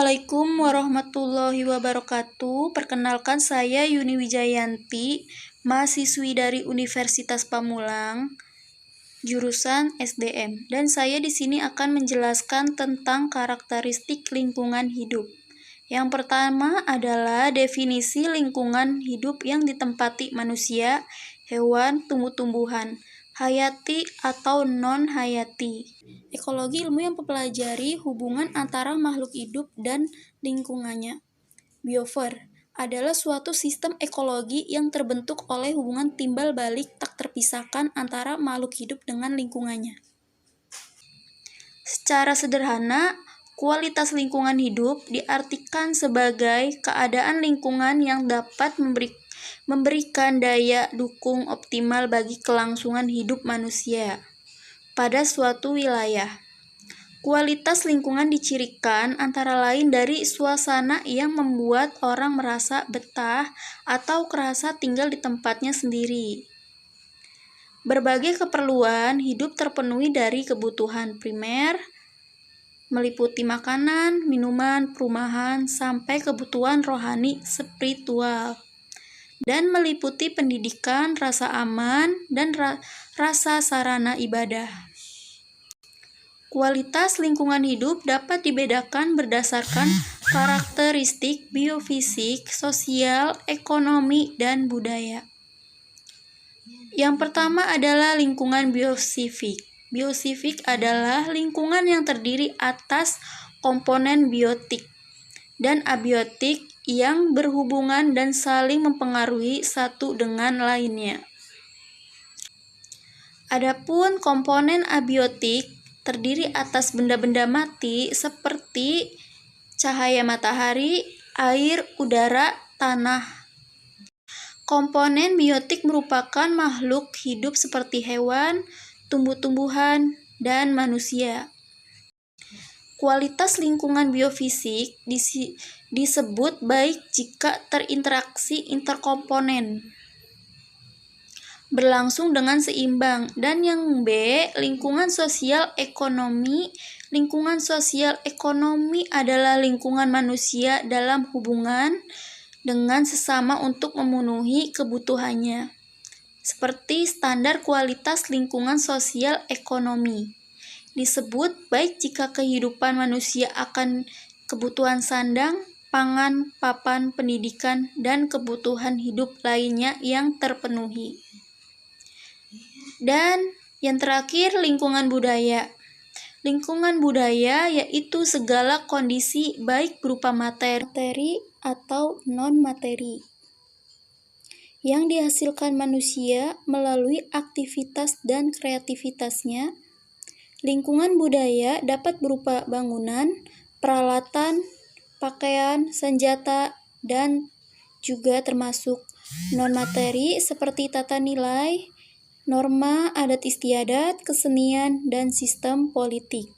Assalamualaikum warahmatullahi wabarakatuh. Perkenalkan saya Yuni Wijayanti, mahasiswi dari Universitas Pamulang, jurusan SDM. Dan saya di sini akan menjelaskan tentang karakteristik lingkungan hidup. Yang pertama adalah definisi lingkungan hidup yang ditempati manusia, hewan, tumbuh-tumbuhan, hayati atau non-hayati. Ekologi ilmu yang mempelajari hubungan antara makhluk hidup dan lingkungannya. Biosfer adalah suatu sistem ekologi yang terbentuk oleh hubungan timbal balik tak terpisahkan antara makhluk hidup dengan lingkungannya. Secara sederhana, kualitas lingkungan hidup diartikan sebagai keadaan lingkungan yang dapat memberikan daya dukung optimal bagi kelangsungan hidup manusia pada suatu wilayah. Kualitas lingkungan dicirikan antara lain dari suasana yang membuat orang merasa betah atau kerasa tinggal di tempatnya sendiri. Berbagai keperluan hidup terpenuhi dari kebutuhan primer, meliputi makanan, minuman, perumahan, sampai kebutuhan rohani spiritual, dan meliputi pendidikan, rasa aman, dan rasa sarana ibadah. Kualitas lingkungan hidup dapat dibedakan berdasarkan karakteristik biofisik, sosial, ekonomi, dan budaya. Yang pertama adalah lingkungan biosifik. Biosifik adalah lingkungan yang terdiri atas komponen biotik dan abiotik yang berhubungan dan saling mempengaruhi satu dengan lainnya. Adapun komponen abiotik terdiri atas benda-benda mati seperti cahaya matahari, air, udara, tanah. Komponen biotik merupakan makhluk hidup seperti hewan, tumbuh-tumbuhan, dan manusia. Kualitas lingkungan biofisik disebut baik jika terinteraksi interkomponen berlangsung dengan seimbang. Dan yang B, lingkungan sosial ekonomi. Lingkungan sosial ekonomi adalah lingkungan manusia dalam hubungan dengan sesama untuk memenuhi kebutuhannya, seperti standar kualitas lingkungan sosial ekonomi. Disebut baik jika kehidupan manusia akan kebutuhan sandang, pangan, papan, pendidikan, dan kebutuhan hidup lainnya yang terpenuhi. Dan yang terakhir, lingkungan budaya. Lingkungan budaya yaitu segala kondisi baik berupa materi atau non-materi yang dihasilkan manusia melalui aktivitas dan kreativitasnya. Lingkungan budaya dapat berupa bangunan, peralatan, pakaian, senjata, dan juga termasuk non-materi seperti tata nilai, norma, adat istiadat, kesenian, dan sistem politik.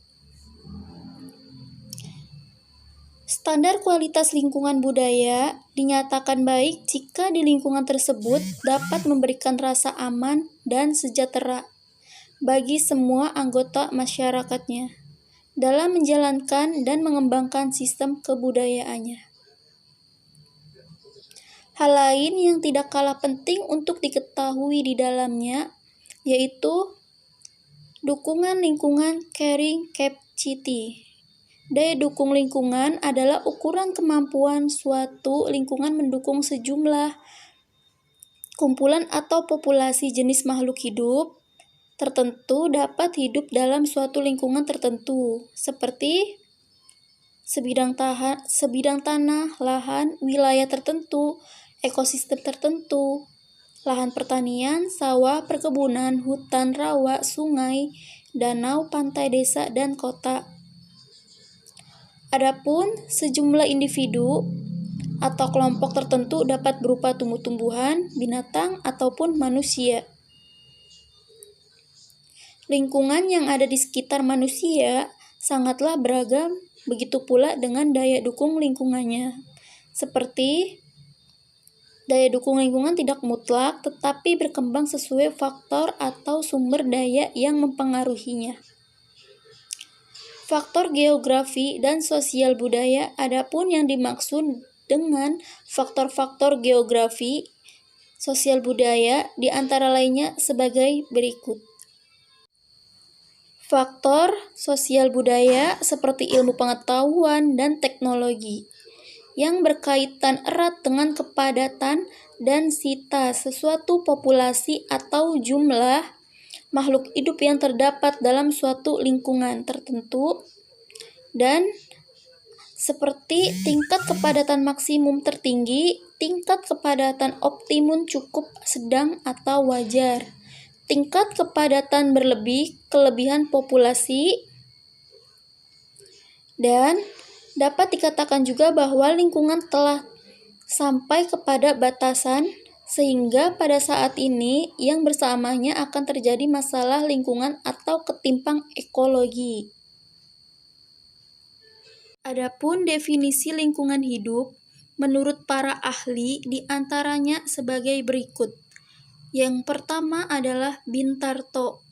Standar kualitas lingkungan budaya dinyatakan baik jika di lingkungan tersebut dapat memberikan rasa aman dan sejahtera bagi semua anggota masyarakatnya dalam menjalankan dan mengembangkan sistem kebudayaannya. Hal lain yang tidak kalah penting untuk diketahui di dalamnya yaitu dukungan lingkungan carrying capacity. Daya dukung lingkungan adalah ukuran kemampuan suatu lingkungan mendukung sejumlah kumpulan atau populasi jenis makhluk hidup tertentu dapat hidup dalam suatu lingkungan tertentu, seperti sebidang tanah, lahan, wilayah tertentu, ekosistem tertentu, lahan pertanian, sawah, perkebunan, hutan, rawa, sungai, danau, pantai, desa, dan kota. Adapun sejumlah individu atau kelompok tertentu dapat berupa tumbuh-tumbuhan, binatang, ataupun manusia. Lingkungan yang ada di sekitar manusia sangatlah beragam, begitu pula dengan daya dukung lingkungannya. Seperti daya dukung lingkungan tidak mutlak, tetapi berkembang sesuai faktor atau sumber daya yang mempengaruhinya. Faktor geografi dan sosial budaya. Adapun yang dimaksud dengan faktor-faktor geografi, sosial budaya di antara lainnya sebagai berikut. Faktor sosial budaya seperti ilmu pengetahuan dan teknologi yang berkaitan erat dengan kepadatan densitas sesuatu populasi atau jumlah makhluk hidup yang terdapat dalam suatu lingkungan tertentu, dan seperti tingkat kepadatan maksimum tertinggi, tingkat kepadatan optimum cukup sedang atau wajar, tingkat kepadatan berlebih, kelebihan populasi, dan dapat dikatakan juga bahwa lingkungan telah sampai kepada batasan, sehingga pada saat ini yang bersamanya akan terjadi masalah lingkungan atau ketimpang ekologi. Adapun definisi lingkungan hidup menurut para ahli diantaranya sebagai berikut. Yang pertama adalah Bintarto.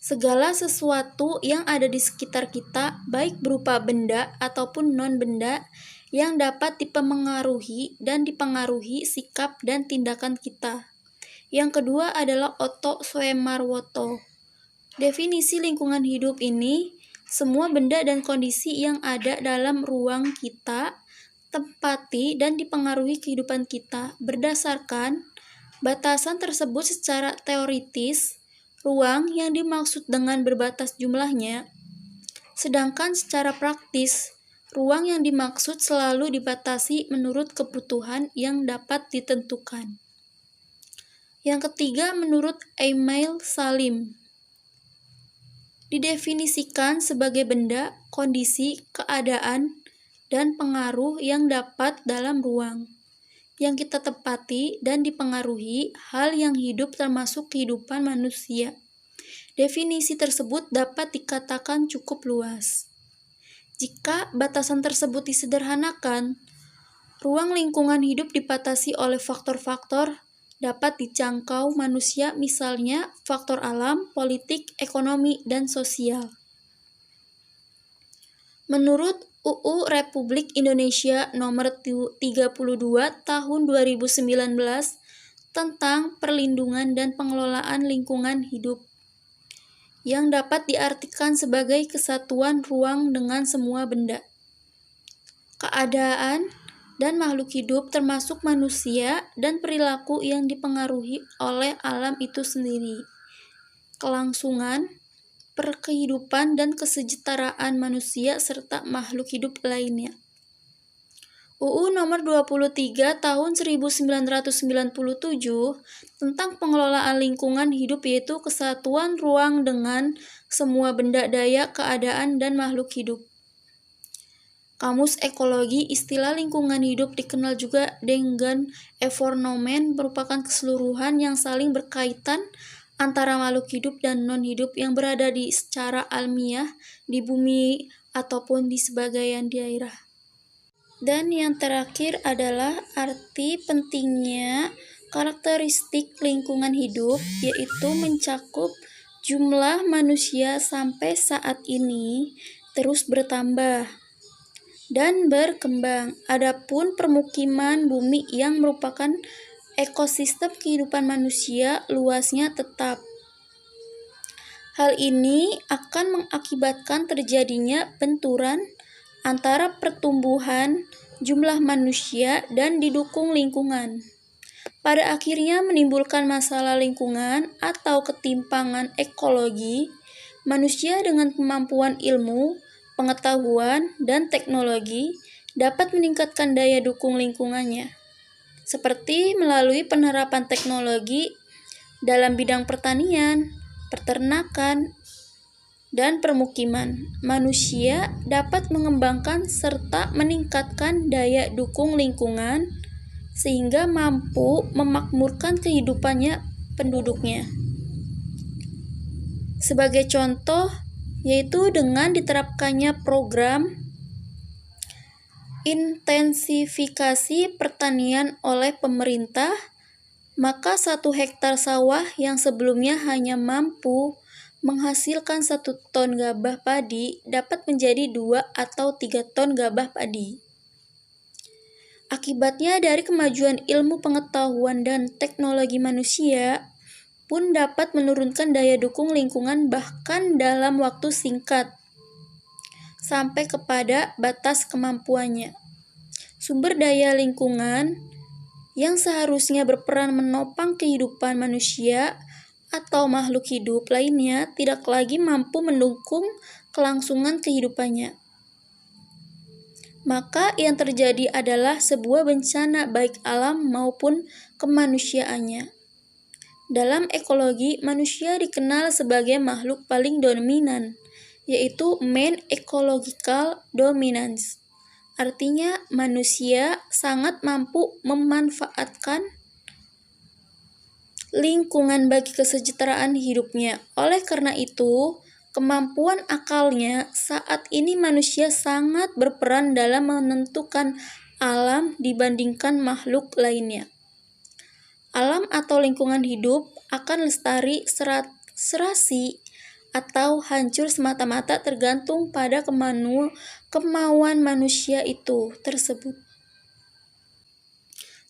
Segala sesuatu yang ada di sekitar kita, baik berupa benda ataupun non-benda, yang dapat dipengaruhi dan dipengaruhi sikap dan tindakan kita. Yang kedua adalah Otto Suemarwoto. Definisi lingkungan hidup ini, semua benda dan kondisi yang ada dalam ruang kita, tempati dan dipengaruhi kehidupan kita berdasarkan batasan tersebut secara teoritis, ruang yang dimaksud dengan berbatas jumlahnya, sedangkan secara praktis, ruang yang dimaksud selalu dibatasi menurut kebutuhan yang dapat ditentukan. Yang ketiga menurut Emile Salim, didefinisikan sebagai benda, kondisi, keadaan, dan pengaruh yang dapat dalam ruang, yang kita tempati dan dipengaruhi hal yang hidup termasuk kehidupan manusia. Definisi tersebut dapat dikatakan cukup luas. Jika batasan tersebut disederhanakan, ruang lingkungan hidup dibatasi oleh faktor-faktor dapat dijangkau manusia, misalnya faktor alam, politik, ekonomi, dan sosial. Menurut UU Republik Indonesia Nomor 32 Tahun 2019 tentang Perlindungan dan Pengelolaan Lingkungan Hidup, yang dapat diartikan sebagai kesatuan ruang dengan semua benda, keadaan, dan makhluk hidup termasuk manusia dan perilaku yang dipengaruhi oleh alam itu sendiri, kelangsungan, perkehidupan dan kesejahteraan manusia serta makhluk hidup lainnya. UU Nomor 23 Tahun 1997 tentang pengelolaan lingkungan hidup, yaitu kesatuan ruang dengan semua benda, daya, keadaan, dan makhluk hidup. Kamus Ekologi, istilah lingkungan hidup dikenal juga dengan environment, merupakan keseluruhan yang saling berkaitan antara makhluk hidup dan non-hidup yang berada di secara alamiah di bumi ataupun di sebagian daerah. Dan yang terakhir adalah arti pentingnya karakteristik lingkungan hidup, yaitu mencakup jumlah manusia sampai saat ini terus bertambah dan berkembang. Adapun permukiman bumi yang merupakan ekosistem kehidupan manusia luasnya tetap. Hal ini akan mengakibatkan terjadinya benturan antara pertumbuhan jumlah manusia dan didukung lingkungan. Pada akhirnya menimbulkan masalah lingkungan atau ketimpangan ekologi. Manusia dengan kemampuan ilmu, pengetahuan, dan teknologi dapat meningkatkan daya dukung lingkungannya, seperti melalui penerapan teknologi dalam bidang pertanian, peternakan, dan permukiman. Manusia dapat mengembangkan serta meningkatkan daya dukung lingkungan sehingga mampu memakmurkan kehidupannya penduduknya. Sebagai contoh, yaitu dengan diterapkannya program intensifikasi pertanian oleh pemerintah, maka 1 hektar sawah yang sebelumnya hanya mampu menghasilkan 1 ton gabah padi dapat menjadi 2 atau 3 ton gabah padi. Akibatnya dari kemajuan ilmu pengetahuan dan teknologi manusia pun dapat menurunkan daya dukung lingkungan bahkan dalam waktu singkat sampai kepada batas kemampuannya. Sumber daya lingkungan yang seharusnya berperan menopang kehidupan manusia atau makhluk hidup lainnya tidak lagi mampu mendukung kelangsungan kehidupannya. Maka yang terjadi adalah sebuah bencana baik alam maupun kemanusiaannya. Dalam ekologi, manusia dikenal sebagai makhluk paling dominan, yaitu main ecological dominance. Artinya, manusia sangat mampu memanfaatkan lingkungan bagi kesejahteraan hidupnya. Oleh karena itu, kemampuan akalnya saat ini manusia sangat berperan dalam menentukan alam dibandingkan makhluk lainnya. Alam atau lingkungan hidup akan lestari, serasi, atau hancur semata-mata tergantung pada kemauan manusia itu tersebut.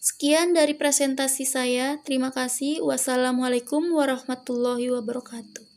Sekian dari presentasi saya. Terima kasih. Wassalamualaikum warahmatullahi wabarakatuh.